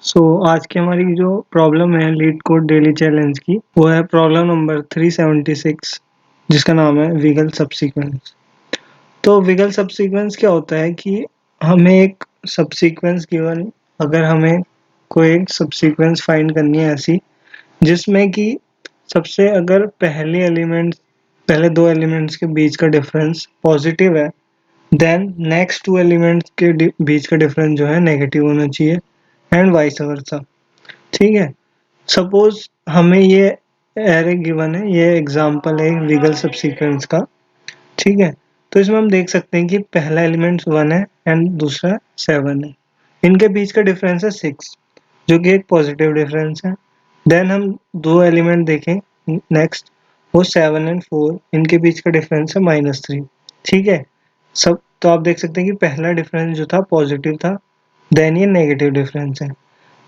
आज की हमारी जो प्रॉब्लम है लीड कोड डेली चैलेंज की, वो है प्रॉब्लम नंबर 376, जिसका नाम है विगल सबसीक्वेंस। तो विगल सबसीक्वेंस क्या होता है कि हमें एक सबसीक्वेंस गिवन, अगर हमें कोई एक सबसीक्वेंस फाइंड करनी है ऐसी जिसमें कि सबसे अगर पहले दो एलिमेंट्स के बीच का डिफरेंस पॉजिटिव है, देन नेक्स्ट टू एलिमेंट्स के बीच का डिफरेंस जो है नेगेटिव होना चाहिए, एंड वाइस वर्सा। ठीक है। सपोज हमें ये एरे गिवन है, ये एग्जांपल है विगल सबसीक्वेंस का। ठीक है। तो इसमें हम देख सकते हैं कि पहला एलिमेंट 1 है एंड दूसरा 7 है। इनके बीच का डिफरेंस है 6, जो कि एक पॉजिटिव डिफरेंस है। देन हम दो एलिमेंट देखें नेक्स्ट, वो 7 एंड 4, इनके बीच का डिफरेंस है -3। ठीक है। सब तो आप देख सकते हैं कि पहला डिफरेंस जो था पॉजिटिव था, देन ये नेगेटिव डिफरेंस है।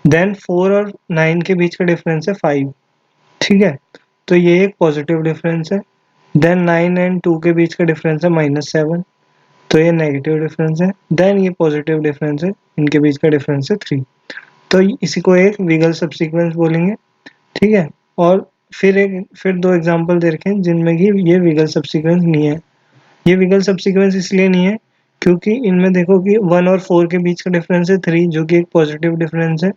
देन 4 और 9 के बीच का डिफरेंस है 5। ठीक है। तो ये एक पॉजिटिव डिफरेंस है। देन 9 एंड 2 के बीच का डिफरेंस है -7, तो ये नेगेटिव डिफरेंस है। देन ये पॉजिटिव डिफरेंस है, इनके बीच का डिफरेंस है 3। तो इसी को एक विगल सबसीक्वेंस बोलेंगे। ठीक है। और फिर दो एग्जांपल दे रखे हैं जिनमें कि ये विगल सबसीक्वेंस नहीं है। ये विगल सबसीक्वेंस इसलिए नहीं है क्योंकि इनमें देखो कि 1 और 4 के बीच का डिफरेंस है 3, जो कि एक पॉजिटिव डिफरेंस है।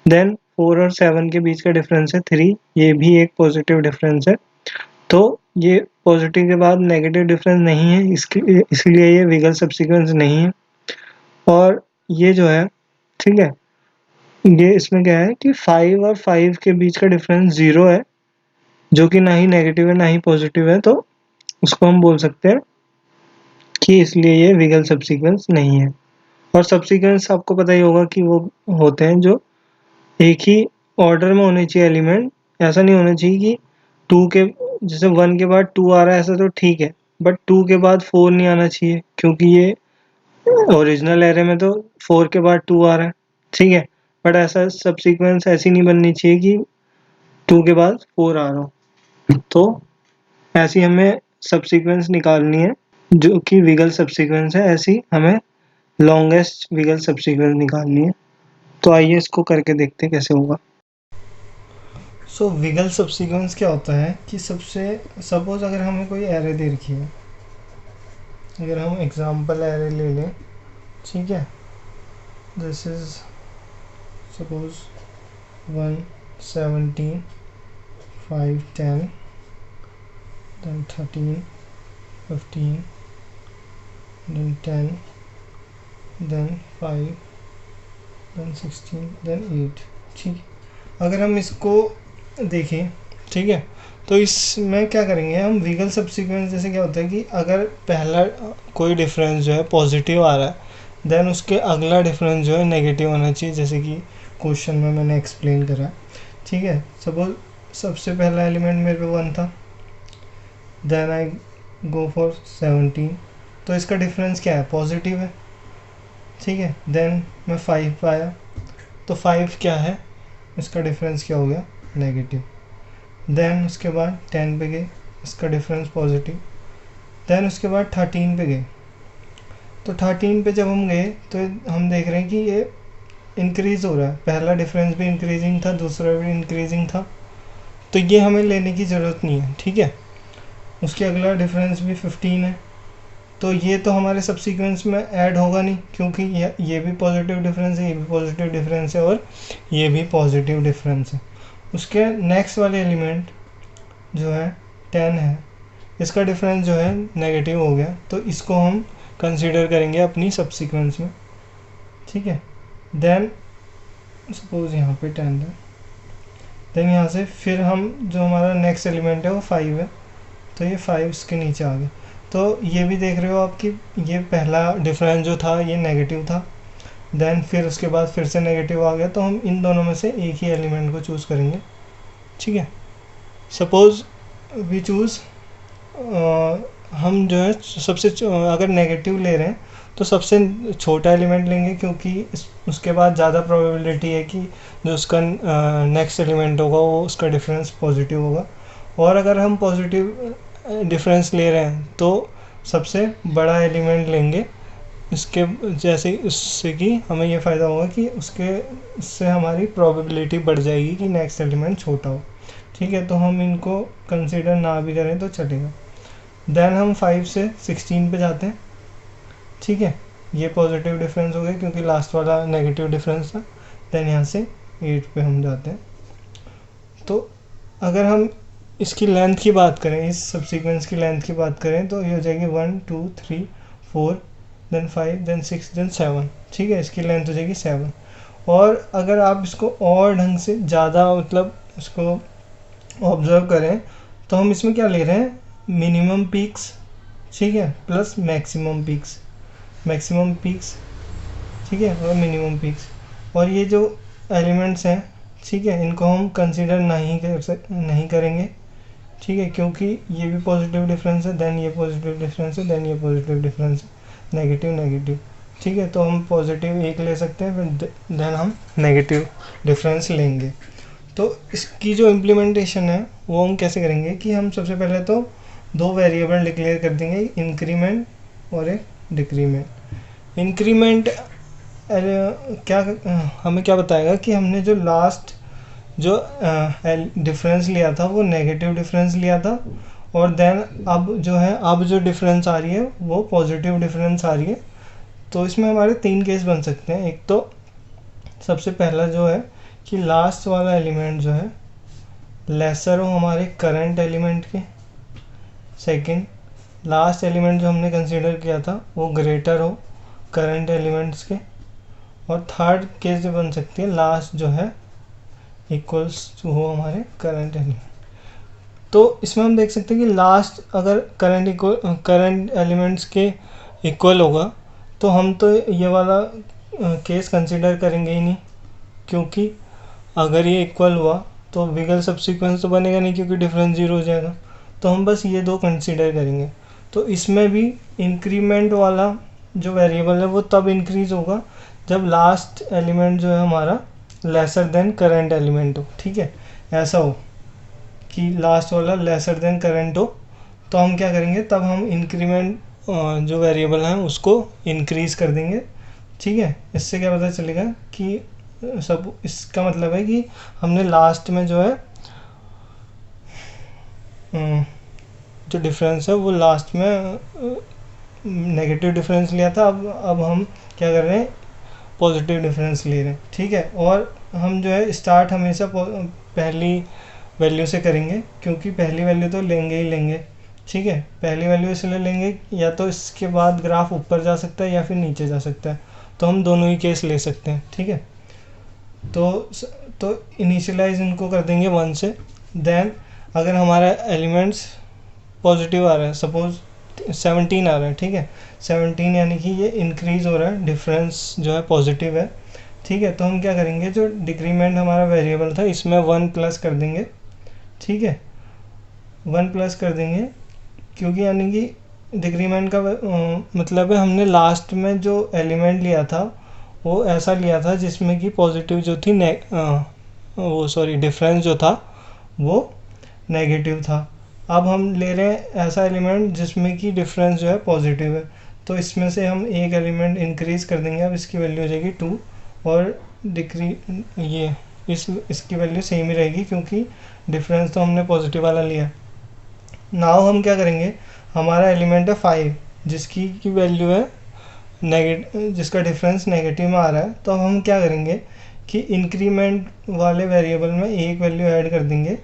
देन 4 और 7 के बीच का डिफरेंस है 3, ये भी एक पॉजिटिव डिफरेंस है। तो ये पॉजिटिव के बाद नेगेटिव डिफरेंस नहीं है, इसलिए ये विगल सबसीक्वेंस नहीं है। और ये जो है, ठीक है, ये इसमें क्या है कि 5 और 5 के बीच का डिफरेंस 0 है, जो कि ना ही नेगेटिव है ना ही पॉजिटिव है, तो उसको हम बोल सकते हैं कि इसलिए ये विगल सबसीक्वेंस नहीं है। और सबसीक्वेंस आपको पता ही होगा कि वो होते हैं जो एक ही ऑर्डर में होने चाहिए एलिमेंट। ऐसा नहीं होना चाहिए कि 2 के जैसे 1 के बाद 2 आ रहा है, ऐसा तो ठीक है, बट 2 के बाद 4 नहीं आना चाहिए, क्योंकि ये ओरिजिनल एरे में तो 4 के बाद 2 आ रहा है। ठीक है। बट ऐसा सबसीक्वेंस ऐसी नहीं बननी चाहिए कि 2 के बाद 4 आ रहा हो। तो ऐसी हमें सबसीक्वेंस निकालनी है जो कि विगल सबसीक्वेंस है, ऐसी हमें लॉन्गेस्ट विगल सबसीक्वेंस निकालनी है। तो आइए इसको करके देखते हैं कैसे होगा। विगल सबसीक्वेंस क्या होता है कि सबसे सपोज अगर हमें कोई एरे दे रखी है, अगर हम एग्जांपल एरे ले लें, ठीक है, this is suppose 1 17 5 10 then 13 15 then 10 then 5 then 16 then 8। ठीक, अगर हम इसको देखें, ठीक है, तो इसमें क्या करेंगे हम विगल सबसीक्वेंस। जैसे क्या होता है कि अगर पहला कोई डिफरेंस जो है पॉजिटिव आ रहा है, देन उसके अगला डिफरेंस जो है नेगेटिव होना चाहिए, जैसे कि क्वेश्चन में मैंने एक्सप्लेन करा। ठीक है। सपोज सबसे पहला एलिमेंट मेरे पे 1 था, देन आई गो फॉर 17, तो इसका डिफरेंस क्या है, पॉजिटिव है। ठीक है। देन मैं 5 पाया, तो 5 क्या है, इसका डिफरेंस क्या हो गया, नेगेटिव। देन उसके बाद 10 पे गए, इसका डिफरेंस पॉजिटिव। देन उसके बाद 13 पे गए, तो 13 पे जब हम गए तो हम देख रहे हैं कि ये इंक्रीज़ हो रहा है। पहला डिफरेंस भी इंक्रीजिंग था, दूसरा भी इंक्रीजिंग था, तो ये हमें लेने की ज़रूरत नहीं है। ठीक है। उसके अगला डिफरेंस भी 15 है, तो ये तो हमारे सबसीक्वेंस में ऐड होगा नहीं, क्योंकि ये भी पॉजिटिव डिफरेंस है, ये भी पॉजिटिव डिफरेंस है, और ये भी पॉजिटिव डिफरेंस है। उसके नेक्स्ट वाले एलिमेंट जो है 10 है, इसका डिफरेंस जो है नेगेटिव हो गया, तो इसको हम कंसीडर करेंगे अपनी सबसीक्वेंस में। ठीक है। देन सपोज यहाँ पे 10 है, देन यहाँ से फिर हम जो हमारा नेक्स्ट एलिमेंट है वो 5 है, तो ये 5 इसके नीचे आ गया। तो ये भी देख रहे हो आप कि ये पहला डिफरेंस जो था ये नेगेटिव था, देन फिर उसके बाद फिर से नेगेटिव आ गया, तो हम इन दोनों में से एक ही एलिमेंट को चूज़ करेंगे। ठीक है। सपोज वी चूज़, हम जो है सबसे अगर नेगेटिव ले रहे हैं तो सबसे छोटा एलिमेंट लेंगे, क्योंकि उसके बाद ज़्यादा प्रोबेबिलिटी है कि जो उसका नेक्स्ट एलिमेंट होगा वो उसका डिफरेंस पॉजिटिव होगा। और अगर हम पॉजिटिव डिफरेंस ले रहे हैं तो सबसे बड़ा एलिमेंट लेंगे, इसके जैसे उससे कि हमें ये फ़ायदा होगा कि इससे हमारी प्रोबेबिलिटी बढ़ जाएगी कि नेक्स्ट एलिमेंट छोटा हो। ठीक है, तो हम इनको कंसीडर ना भी करें तो चलेगा। देन हम 5 से 16 पे जाते हैं। ठीक है, ये पॉजिटिव डिफरेंस हो गया क्योंकि लास्ट वाला नेगेटिव डिफरेंस था। देन यहाँ से 8 पे हम जाते हैं। तो अगर हम इसकी लेंथ की बात करें, इस सबसीक्वेंस की लेंथ की बात करें, तो ये हो जाएगी 1 2 3 4 देन 5 देन 6 देन 7। ठीक है, इसकी लेंथ हो जाएगी 7। और अगर आप इसको और ढंग से ज़्यादा मतलब इसको ऑब्जर्व करें तो हम इसमें क्या ले रहे हैं, मिनिमम पीक्स, ठीक है, प्लस मैक्सिमम पीक्स, ठीक है, और मिनिमम पीक्स। और ये जो एलिमेंट्स हैं, ठीक है, इनको हम कंसीडर नहीं करेंगे। ठीक है, क्योंकि ये भी पॉजिटिव डिफरेंस है, देन ये पॉजिटिव डिफरेंस है, देन ये पॉजिटिव डिफरेंस है, नेगेटिव। ठीक है, तो हम पॉजिटिव एक ले सकते हैं, फिर देन हम नेगेटिव डिफरेंस लेंगे। तो इसकी जो इम्प्लीमेंटेशन है वो हम कैसे करेंगे कि हम सबसे पहले तो 2 वेरिएबल डिक्लेयर कर देंगे, इंक्रीमेंट और एक डिक्रीमेंट। इंक्रीमेंट क्या हमें क्या बताएगा कि हमने जो लास्ट जो डिफरेंस लिया था वो नेगेटिव डिफरेंस लिया था, और देन अब जो डिफरेंस आ रही है वो पॉजिटिव डिफरेंस आ रही है। तो इसमें हमारे 3 केस बन सकते हैं। एक तो सबसे पहला जो है कि लास्ट वाला एलिमेंट जो है लेसर हो हमारे करंट एलिमेंट के। सेकंड, लास्ट एलिमेंट जो हमने कंसीडर किया था वो ग्रेटर हो करंट एलिमेंट्स के। और थर्ड केस जो बन सकती है, लास्ट जो है इक्वल्स टू हो हमारे करंट एलिमेंट। तो इसमें हम देख सकते हैं कि लास्ट अगर करंट एलिमेंट्स के इक्वल होगा तो हम तो ये वाला केस कंसीडर करेंगे ही नहीं, क्योंकि अगर ये इक्वल हुआ तो विगल सब्सीक्वेंस तो बनेगा नहीं क्योंकि डिफरेंस 0 हो जाएगा। तो हम बस ये 2 कंसीडर करेंगे। तो इसमें भी इंक्रीमेंट वाला जो वेरिएबल है वो तब इंक्रीज होगा जब लास्ट एलिमेंट जो है हमारा लेसर देन करंट एलिमेंट हो। ठीक है, ऐसा हो कि लास्ट वाला लेसर देन करंट हो, तो हम क्या करेंगे, तब हम इंक्रीमेंट जो वेरिएबल है उसको इंक्रीज कर देंगे। ठीक है, इससे क्या पता चलेगा कि सब, इसका मतलब है कि हमने लास्ट में जो है जो डिफरेंस है वो लास्ट में नेगेटिव डिफरेंस लिया था, अब हम क्या कर रहे हैं, पॉजिटिव डिफरेंस ले रहे हैं। ठीक है, और हम जो है स्टार्ट हमेशा पहली वैल्यू से करेंगे, क्योंकि पहली वैल्यू तो लेंगे ही लेंगे। ठीक है, पहली वैल्यू इसलिए लेंगे या तो इसके बाद ग्राफ ऊपर जा सकता है या फिर नीचे जा सकता है, तो हम दोनों ही केस ले सकते हैं। ठीक है, तो इनिशियलाइज इनको कर देंगे 1 से। देन अगर हमारा एलिमेंट्स पॉजिटिव आ रहा है, सपोज 17 आ रहा है, ठीक है, 17 यानी कि ये इंक्रीज हो रहा है, डिफरेंस जो है पॉजिटिव है। ठीक है, तो हम क्या करेंगे, जो डिक्रीमेंट हमारा वेरिएबल था इसमें 1 प्लस कर देंगे। ठीक है, 1 प्लस कर देंगे, क्योंकि यानी कि डिक्रीमेंट का मतलब है हमने लास्ट में जो एलिमेंट लिया था वो ऐसा लिया था जिसमें कि पॉजिटिव जो थी डिफरेंस जो था वो नेगेटिव था। अब हम ले रहे हैं ऐसा एलिमेंट जिसमें कि डिफरेंस जो है पॉजिटिव है, तो इसमें से हम एक एलिमेंट इंक्रीज कर देंगे। अब इसकी वैल्यू हो जाएगी 2, और इसकी वैल्यू सेम ही रहेगी क्योंकि डिफरेंस तो हमने पॉजिटिव वाला लिया। नाउ हम क्या करेंगे, हमारा एलिमेंट है 5 जिसकी की वैल्यू है जिसका डिफरेंस नेगेटिव में आ रहा है। तो अब हम क्या करेंगे कि इंक्रीमेंट वाले वेरिएबल में एक वैल्यू ऐड कर देंगे।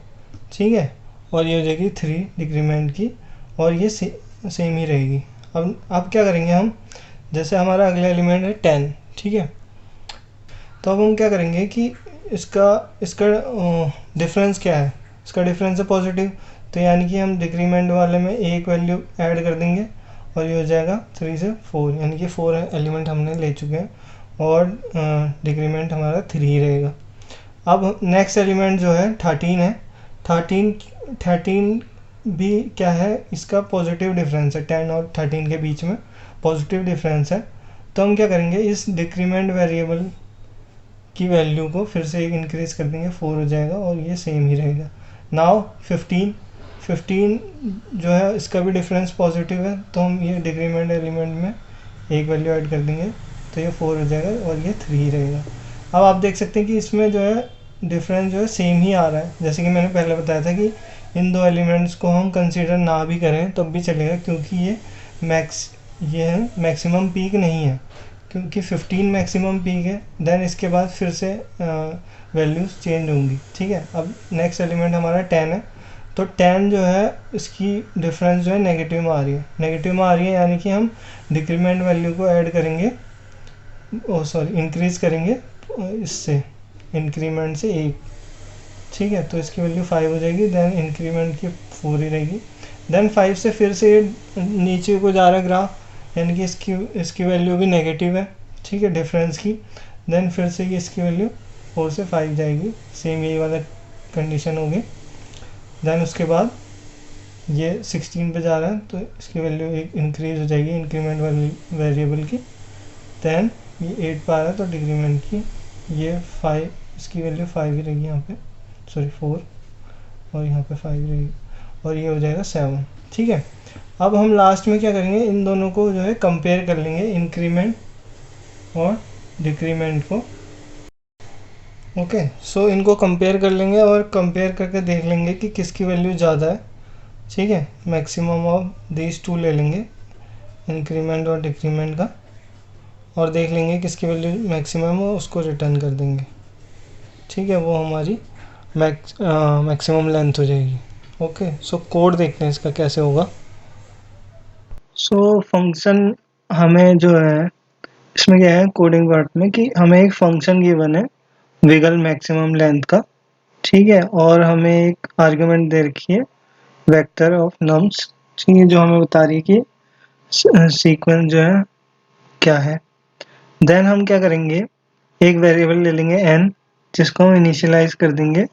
ठीक है, और ये हो जाएगी 3 डिक्रीमेंट की, और ये सेम ही रहेगी। अब क्या करेंगे हम, जैसे हमारा अगला एलिमेंट है 10, ठीक है, तो अब हम क्या करेंगे कि इसका डिफरेंस क्या है, इसका डिफरेंस है पॉजिटिव, तो यानी कि हम डिक्रीमेंट वाले में एक वैल्यू ऐड कर देंगे और ये हो जाएगा 3 से 4, यानी कि 4 एलिमेंट हमने ले चुके हैं और डिक्रीमेंट हमारा 3 ही रहेगा। अब नेक्स्ट एलिमेंट जो है 13 है। 13 भी क्या है, इसका पॉजिटिव डिफरेंस है, 10 और 13 के बीच में पॉजिटिव डिफरेंस है। तो हम क्या करेंगे, इस डिक्रीमेंट वेरिएबल की वैल्यू को फिर से एक इंक्रीज कर देंगे, 4 हो जाएगा और ये सेम ही रहेगा। नाउ 15 जो है इसका भी डिफरेंस पॉजिटिव है, तो हम ये डिक्रीमेंट एलिमेंट में एक वैल्यू ऐड कर देंगे तो ये 4 हो जाएगा और ये 3 रहेगा। अब आप देख सकते हैं कि इसमें जो है डिफरेंस जो है सेम ही आ रहा है, जैसे कि मैंने पहले बताया था कि इन दो एलिमेंट्स को हम कंसीडर ना भी करें तब भी चलेगा, क्योंकि ये है मैक्सिमम पीक नहीं है, क्योंकि 15 मैक्सिमम पीक है। देन इसके बाद फिर से वैल्यूज़ चेंज होंगी, ठीक है। अब नेक्स्ट एलिमेंट हमारा 10 है, तो 10 जो है इसकी डिफरेंस जो है नेगेटिव में आ रही है, नेगेटिव में आ रही है, यानी कि हम डिक्रीमेंट वैल्यू को ऐड करेंगे, इंक्रीज करेंगे इससे, इंक्रीमेंट से 1, ठीक है। तो इसकी वैल्यू 5 हो जाएगी, देन इंक्रीमेंट की 4 ही रहेगी। देन 5 से फिर से ये नीचे को जा रहा है ग्राफ, यानी कि इसकी वैल्यू भी नेगेटिव है, ठीक है, डिफरेंस की। देन फिर से इसकी वैल्यू 4 से 5 जाएगी, सेम यही वाला कंडीशन होगी। देन उसके बाद ये 16 पे जा रहा है, तो इसकी वैल्यू इंक्रीज हो जाएगी इंक्रीमेंट वेरिएबल की। देन ये 8 पे आ रहा है, तो डिक्रीमेंट की ये 5, इसकी वैल्यू 5 ही रहेगी यहाँ पे, सॉरी 4, और यहाँ पे 5 रहेगी, और ये हो जाएगा 7, ठीक है। अब हम लास्ट में क्या करेंगे, इन दोनों को जो है कंपेयर कर लेंगे, इंक्रीमेंट और डिक्रीमेंट को। ओके, सो इनको कंपेयर कर लेंगे और कंपेयर करके देख लेंगे कि किसकी वैल्यू ज़्यादा है, ठीक है। मैक्सिमम ऑफ दीज टू ले लेंगे, इंक्रीमेंट और डिक्रीमेंट का, और देख लेंगे किसकी वैल्यू मैक्सिमम हो, उसको रिटर्न कर देंगे, ठीक है। वो हमारी मैक्सिमम लेंथ हो जाएगी। ओके, सो कोड देखते हैं इसका कैसे होगा। सो फंक्शन हमें जो है इसमें क्या है कोडिंग पार्ट में, कि हमें एक फंक्शन गिवन है विगल मैक्सिमम लेंथ का, ठीक है, और हमें एक आर्गुमेंट दे रखी है वेक्टर ऑफ नम्स, ठीक है, जो हमें बता रही है कि सीक्वेंस जो है क्या है। देन हम क्या करेंगे, एक वेरिएबल ले लेंगे n, जिसको हम इनिशियलाइज कर देंगे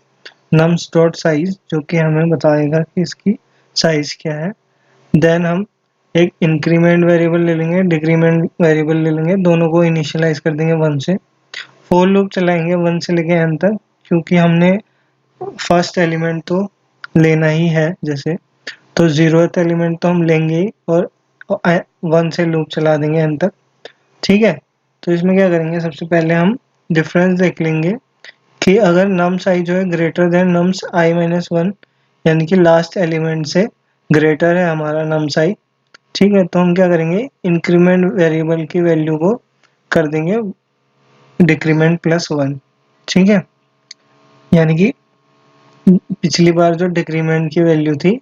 nums डॉट साइज, जो कि हमें बताएगा कि इसकी साइज क्या है। देन हम एक इंक्रीमेंट वेरिएबल ले लेंगे, डिक्रीमेंट वेरिएबल ले लेंगे, दोनों को इनिशियलाइज कर देंगे 1 से। फॉर लूप चलाएंगे 1 से लेके n तक, क्योंकि हमने फर्स्ट एलिमेंट तो लेना ही है, जैसे तो 0th एलिमेंट तो हम लेंगे ही, और 1 से लूप चला देंगे n तक, ठीक है। तो इसमें क्या करेंगे, सबसे पहले हम डिफरेंस देख लेंगे कि अगर नम्स आई जो है greater than nums i minus 1, यानी कि लास्ट एलिमेंट से ग्रेटर है हमारा नम्स i, ठीक है, तो हम क्या करेंगे, इंक्रीमेंट वेरिएबल की वैल्यू को कर देंगे डिक्रीमेंट प्लस 1, ठीक है। यानी कि पिछली बार जो डिक्रीमेंट की वैल्यू थी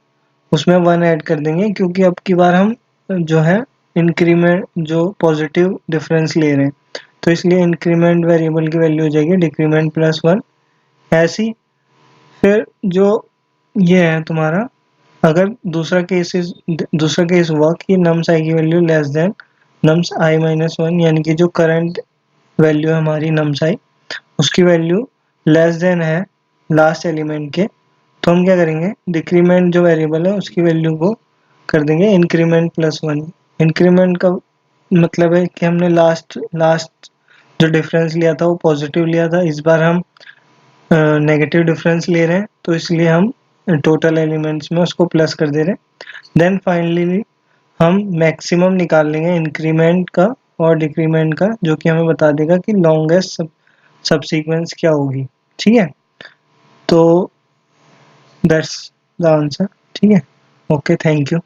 उसमें 1 ऐड कर देंगे, क्योंकि अब की बार हम जो है इंक्रीमेंट जो पॉजिटिव डिफरेंस ले रहे हैं, तो इसलिए इंक्रीमेंट वेरिएबल की वैल्यू हो जाएगी डिक्रीमेंट प्लस 1। ऐसी फिर जो ये है तुम्हारा, अगर दूसरा केस हुआ कि नम्स आई की वैल्यू लेस देन नम्स आई माइनस 1, यानी कि जो करंट वैल्यू है हमारी नम्स आई, उसकी वैल्यू लेस देन है लास्ट एलिमेंट के, तो हम क्या करेंगे, डिक्रीमेंट जो वेरिएबल है उसकी वैल्यू को कर देंगे इंक्रीमेंट प्लस 1। इंक्रीमेंट का मतलब है कि हमने लास्ट जो डिफरेंस लिया था वो पॉजिटिव लिया था, इस बार हम नेगेटिव डिफरेंस ले रहे हैं, तो इसलिए हम टोटल एलिमेंट्स में उसको प्लस कर दे रहे हैं। देन फाइनली हम मैक्सिमम निकाल लेंगे इंक्रीमेंट का और डिक्रीमेंट का, जो कि हमें बता देगा कि लॉन्गेस्ट सबसीक्वेंस क्या होगी, ठीक है। तो दैट्स द आंसर, ठीक है। Okay, thank you.